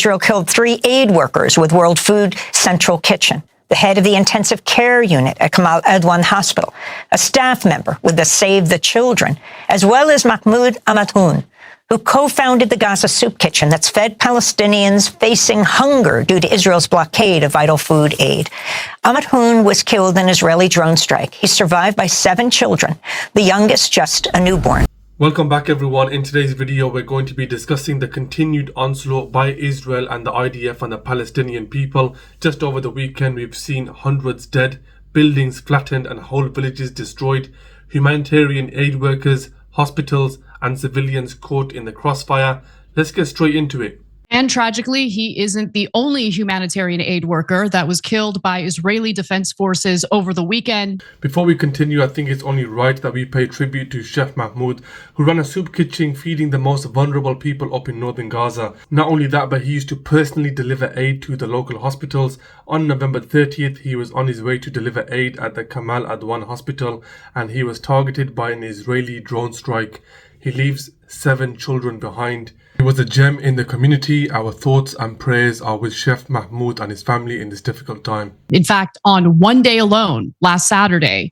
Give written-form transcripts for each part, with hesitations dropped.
Israel killed 3 aid workers with World Food Central Kitchen, the head of the intensive care unit at Kamal Adwan Hospital, a staff member with the Save the Children, as well as Mahmoud Amadhoun, who co-founded the Gaza Soup Kitchen that's fed Palestinians facing hunger due to Israel's blockade of vital food aid. Amadhoun was killed in an Israeli drone strike. He's survived by 7 children, the youngest just a newborn. Welcome back, everyone. In today's video, we're going to be discussing the continued onslaught by Israel and the IDF on the Palestinian people. Just over the weekend, we've seen hundreds dead, buildings flattened and whole villages destroyed, humanitarian aid workers, hospitals and civilians caught in the crossfire. Let's get straight into it. And tragically, he isn't the only humanitarian aid worker that was killed by Israeli Defense Forces over the weekend. Before we continue, I think it's only right that we pay tribute to Chef Mahmoud, who ran a soup kitchen feeding the most vulnerable people up in northern Gaza. Not only that, but he used to personally deliver aid to the local hospitals. On November 30th, he was on his way to deliver aid at the Kamal Adwan Hospital, and he was targeted by an Israeli drone strike. He leaves 7 children behind. He was a gem in the community. Our thoughts and prayers are with Chef Mahmoud and his family in this difficult time. In fact, on one day alone, last Saturday,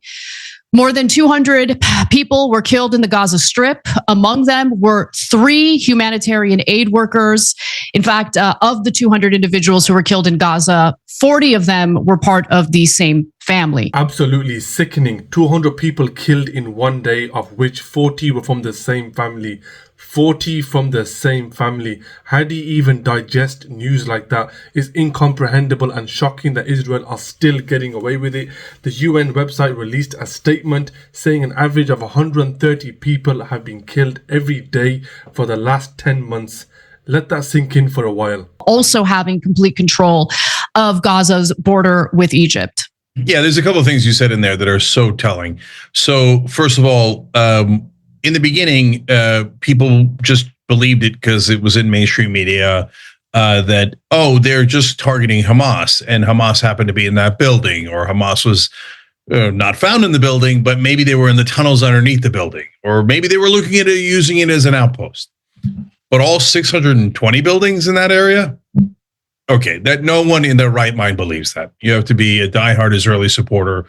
more than 200 people were killed in the Gaza Strip. Among them were 3 humanitarian aid workers. In fact, of the 200 individuals who were killed in Gaza, 40 of them were part of the same family. Absolutely sickening. 200 people killed in one day, of which 40 were from the same family. 40 from the same family. How do you even digest news like that? It's incomprehensible and shocking that Israel are still getting away with it. The UN website released a statement saying an average of 130 people have been killed every day for the last 10 months. Let that sink in for a while. Also having complete control of Gaza's border with Egypt. Yeah, there's a couple of things you said in there that are so telling. So first of all, in the beginning, people just believed it because it was in mainstream media that, oh, they're just targeting Hamas, and Hamas happened to be in that building, or Hamas was not found in the building, but maybe they were in the tunnels underneath the building, or maybe they were looking at it, using it as an outpost. But all 620 buildings in that area? Okay, that no one in their right mind believes that. You have to be a diehard Israeli supporter,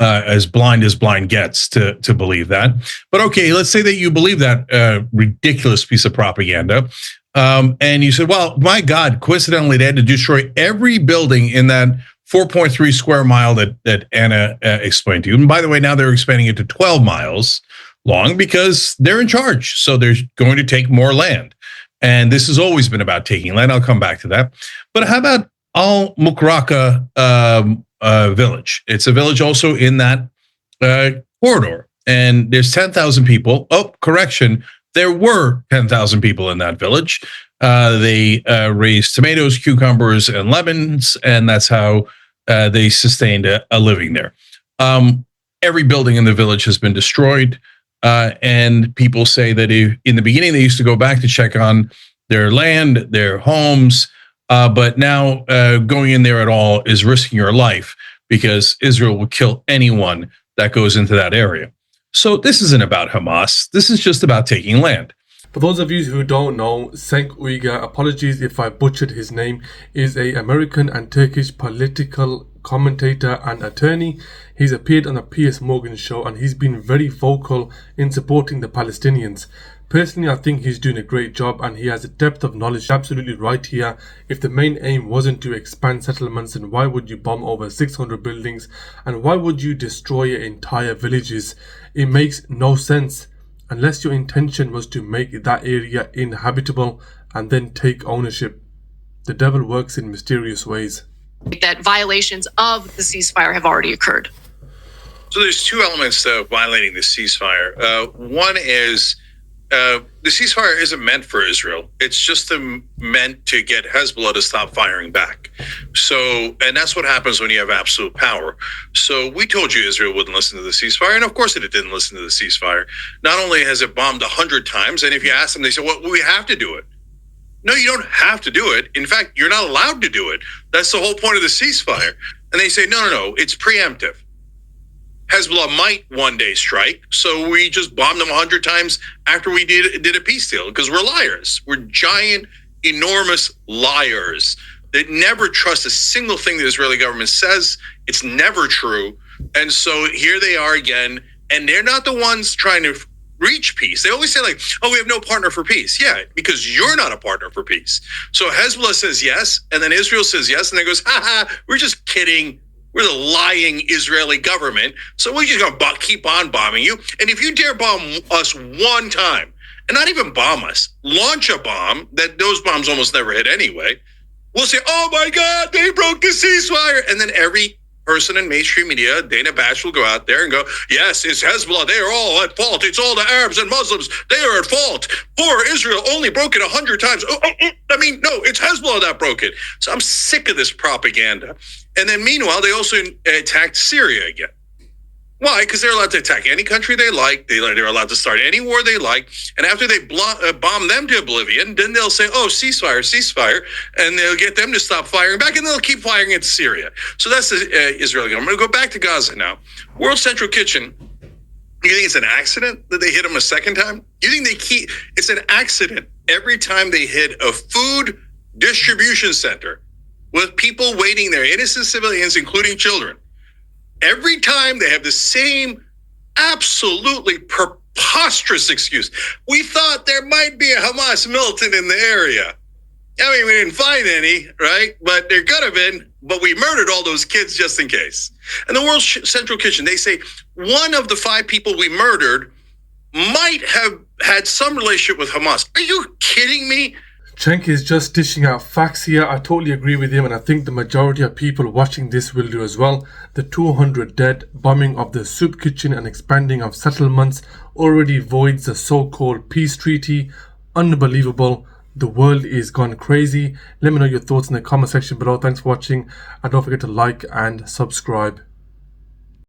as blind gets to believe that. But okay, let's say that you believe that ridiculous piece of propaganda. And you said, well, my God, coincidentally, they had to destroy every building in that 4.3 square mile that Anna explained to you. And by the way, now they're expanding it to 12 miles long because they're in charge. So they're going to take more land. And this has always been about taking land. I'll come back to that. But how about Al Mukraka village? It's a village also in that corridor. And there's 10,000 people. Oh, correction. There were 10,000 people in that village. They raised tomatoes, cucumbers, and lemons. And that's how they sustained a living there. Every building in the village has been destroyed. And people say that in the beginning, they used to go back to check on their land, their homes. But now going in there at all is risking your life because Israel will kill anyone that goes into that area. So this isn't about Hamas. This is just about taking land. For those of you who don't know, Cenk Uygur, apologies if I butchered his name, is an American and Turkish political commentator and attorney. He's appeared on the Piers Morgan show and he's been very vocal in supporting the Palestinians. Personally, I think he's doing a great job and he has a depth of knowledge. Absolutely right here. If the main aim wasn't to expand settlements, then why would you bomb over 600 buildings and why would you destroy entire villages? It makes no sense unless your intention was to make that area inhabitable and then take ownership. The devil works in mysterious ways. That violations of the ceasefire have already occurred. So there's 2 elements to violating the ceasefire. One is the ceasefire isn't meant for Israel. It's just meant to get Hezbollah to stop firing back. So, and that's what happens when you have absolute power. So we told you Israel wouldn't listen to the ceasefire, and of course it didn't listen to the ceasefire. Not only has it bombed 100 times, and if you ask them, they say, well, we have to do it. No, you don't have to do it. In fact, you're not allowed to do it. That's the whole point of the ceasefire. And they say, no, it's preemptive. Hezbollah might one day strike, so we just bombed them 100 times after we did a peace deal because we're liars. We're giant enormous liars that never trust a single thing the Israeli government says. It's never true. And so here they are again, and they're not the ones trying to reach peace. They always say like, oh, we have no partner for peace. Yeah, because you're not a partner for peace. So Hezbollah says yes, and then Israel says yes, and then goes, we're just kidding. We're the lying Israeli government. So we're just going to keep on bombing you. And if you dare bomb us one time, and not even bomb us, launch a bomb, that those bombs almost never hit anyway, we'll say, oh my God, they broke the ceasefire. And then every person in mainstream media, Dana Bash, will go out there and go, yes, it's Hezbollah. They are all at fault. It's all the Arabs and Muslims. They are at fault. Poor Israel only broke it 100 times. I mean, no, it's Hezbollah that broke it. So I'm sick of this propaganda. And then meanwhile, they also attacked Syria again. Why? Because they're allowed to attack any country they like. They're allowed to start any war they like. And after they bomb them to oblivion, then they'll say, oh, ceasefire, ceasefire. And they'll get them to stop firing back, and they'll keep firing at Syria. So that's the Israeli government. I'm going to go back to Gaza now. World Central Kitchen, you think it's an accident that they hit them a second time? You think it's an accident every time they hit a food distribution center with people waiting there, innocent civilians, including children? Every time they have the same absolutely preposterous excuse. We thought there might be a Hamas militant in the area. I mean, we didn't find any, right? But there could have been, but we murdered all those kids just in case. And the World Central Kitchen, they say one of the 5 people we murdered might have had some relationship with Hamas. Are you kidding me? Cenk is just dishing out facts here. I totally agree with him, and I think the majority of people watching this will do as well. The 200 dead, bombing of the soup kitchen and expanding of settlements already voids the so-called peace treaty. Unbelievable. The world is gone crazy. Let me know your thoughts in the comment section below. Thanks for watching, and don't forget to like and subscribe.